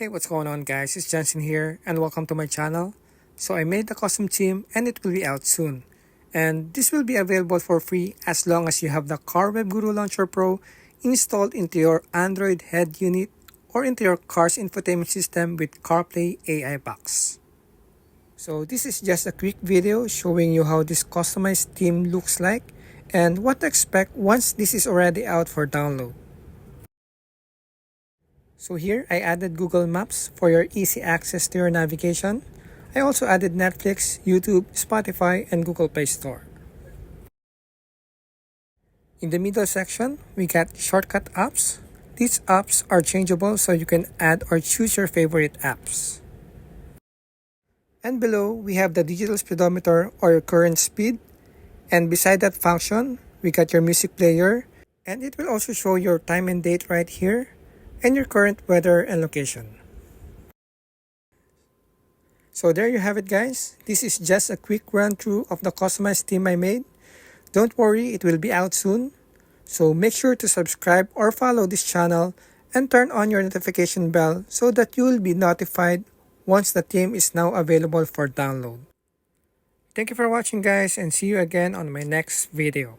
Hey, what's going on guys, it's Jansen here and welcome to my channel. So I made the custom theme and it will be out soon. And this will be available for free as long as you have the Carwebguru Launcher Pro installed into your Android head unit or into your car's infotainment system with CarPlay AI box. So this is just a quick video showing you how this customized theme looks like and what to expect once this is already out for download. So here I added Google Maps for your easy access to your navigation. I also added Netflix, YouTube, Spotify, and Google Play Store. In the middle section, we got shortcut apps. These apps are changeable so you can add or choose your favorite apps. And below, we have the digital speedometer or your current speed. And beside that function, we got your music player. And it will also show your time and date right here, and your current weather and location. So there you have it guys. This is just a quick run through of the customized theme I made. Don't worry, it will be out soon. So make sure to subscribe or follow this channel and turn on your notification bell so that you will be notified once the theme is now available for download. Thank you for watching guys and see you again on my next video.